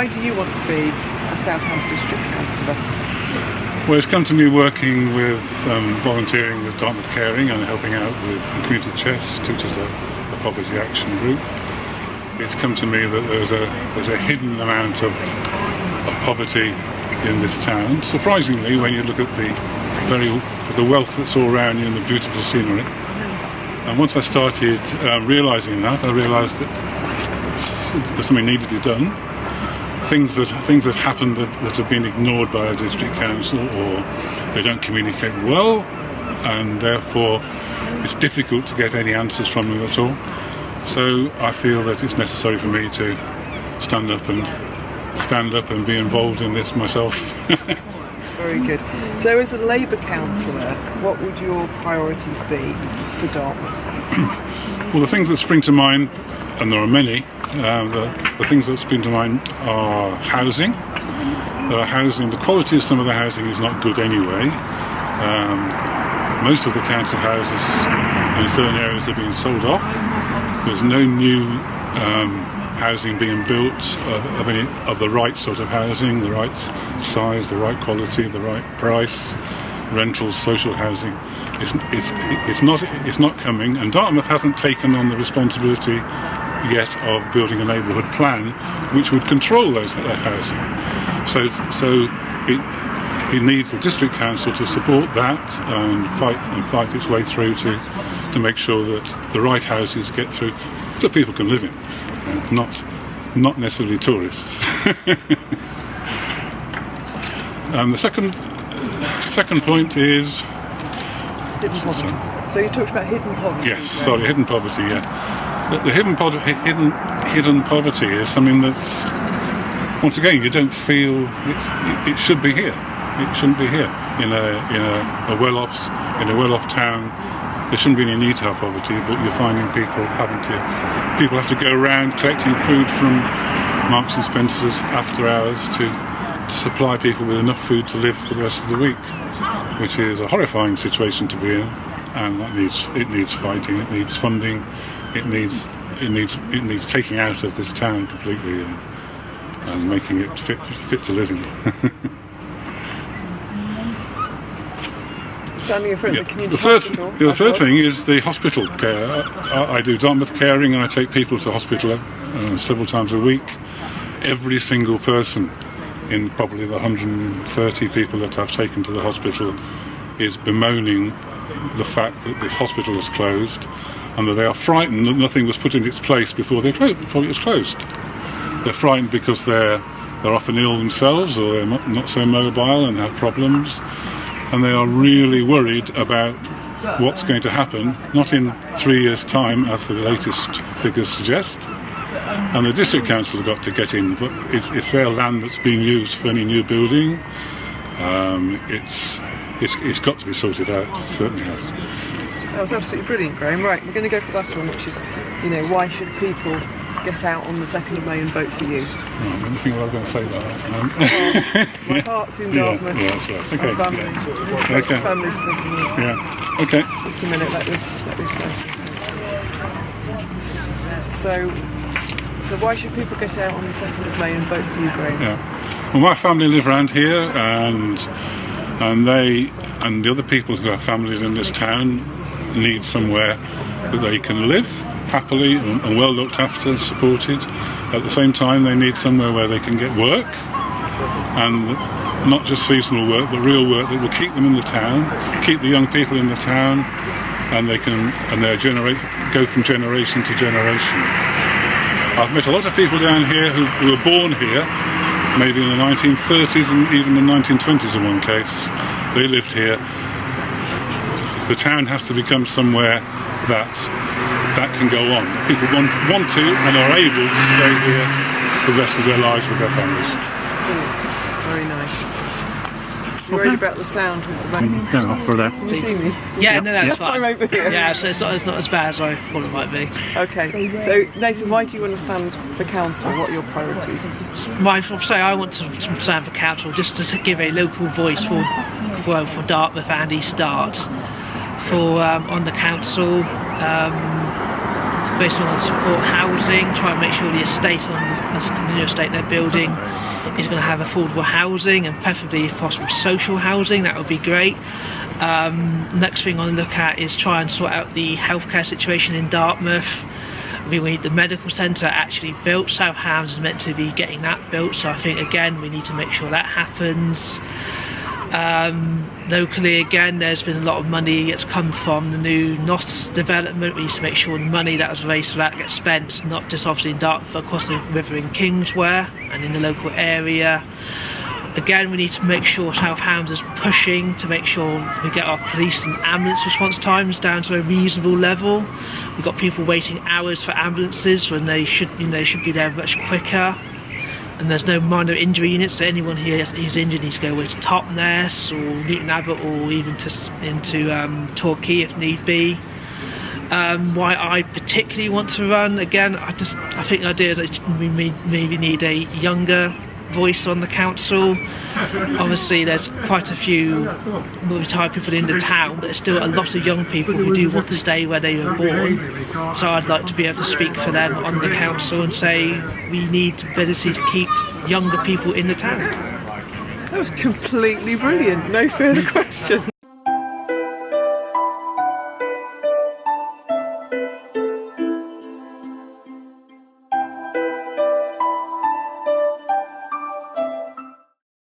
why do you want to be a South Hams District Councillor? Well, it's come to me working with volunteering with Dartmouth Caring and helping out with the Community Chess, which is a poverty action group. It's come to me that there's a hidden amount of poverty in this town. Surprisingly, when you look at the wealth that's all around you and the beautiful scenery. And once I started realising that, I realised that something needed to be done. Things that happen that have been ignored by a district council, or they don't communicate well, and therefore it's difficult to get any answers from them at all. So I feel that it's necessary for me to stand up and be involved in this myself. Very good. So as a Labour councillor, what would your priorities be for Dartmouth? Well, the things that spring to mind, and there are many, the things that spring to mind are housing. The quality of some of the housing is not good anyway. Most of the council houses in certain areas are being sold off. There's no new housing being built of the right sort of housing, the right size, the right quality, the right price, rentals, social housing. It's not coming, and Dartmouth hasn't taken on the responsibility yet of building a neighbourhood plan which would control that housing. So it needs the district council to support that and fight its way through to make sure that the right houses get through that people can live in, not necessarily tourists. And the second point is hidden poverty. So you talked about hidden poverty. Yes, sorry, hidden poverty. Yeah, the hidden poverty is something that's, once again, you don't feel it should be here. It shouldn't be here in a well-off town. There shouldn't be any need to have poverty, but you're finding people have to go around collecting food from Marks and Spencer's after hours to supply people with enough food to live for the rest of the week, which is a horrifying situation to be in, and it needs fighting, it needs funding, it needs taking out of this town completely and making it fit to live in. Standing in front of the community hospital. The third thing is the hospital care. I do Dartmouth Caring, and I take people to hospital several times a week. Every single person in probably the 130 people that I've taken to the hospital is bemoaning the fact that this hospital is closed, and that they are frightened that nothing was put in its place before it was closed. They're frightened because they're often ill themselves, or they're not so mobile and have problems. And they are really worried about what's going to happen, not in 3 years' time, as the latest figures suggest. And the district council have got to get in, but it's their land that's being used for any new building. It's got to be sorted out. It certainly has. That was absolutely brilliant, Graham. Right, we're going to go for the last one, which is, why should people get out on the 2nd of May and vote for you? I don't think I was going to say that. My heart's in Dartmouth. Yeah, that's right. Okay. Families living here. Yeah. Okay. Just a minute. Let this go. So why should people get out on the 2nd of May and vote for you, Graham? Yeah. Well, my family live around here, and the other people who have families in this town need somewhere that they can live happily and well looked after, supported. At the same time, they need somewhere where they can get work, and not just seasonal work, but real work that will keep them in the town, keep the young people in the town, and they go from generation to generation. I've met a lot of people down here who were born here, maybe in the 1930s and even the 1920s in one case. They lived here. The town has to become somewhere that can go on. People want to and are able to stay here for the rest of their lives with their families. Very nice. You're worried about the sound with the back? No, for that. Can you see me? Yeah, no, that's fine. I'm over here. Yeah, so it's not as bad as I thought it might be. Okay, so Nathan, why do you want to stand for council? What are your priorities? I want to stand for council just to give a local voice for Dartmouth and East Dart. On the council, basically on support housing, try and make sure the estate the new estate they're building is going to have affordable housing, and preferably, if possible, social housing. That would be great. Next thing I want to look at is try and sort out the healthcare situation in Dartmouth. We need the medical centre actually built. South Hams is meant to be getting that built, so I think again we need to make sure that happens. Locally, again, there's been a lot of money that's come from the new NOS development. We need to make sure the money that was raised for that gets spent, not just obviously in Dartmouth, but across the river in Kingsware and in the local area. Again, we need to make sure South Hams is pushing to make sure we get our police and ambulance response times down to a reasonable level. We've got people waiting hours for ambulances when they should be there much quicker. And there's no minor injury units, so anyone here who's injured needs to go away to Totnes or Newton Abbot or even into Torquay if need be. Why I particularly want to run, again, I think the idea that we maybe need a younger voice on the council. Obviously there's quite a few retired people in the town, but there's still a lot of young people who do want to stay where they were born, so I'd like to be able to speak for them on the council and say we need the ability to keep younger people in the town. That was completely brilliant, no further questions.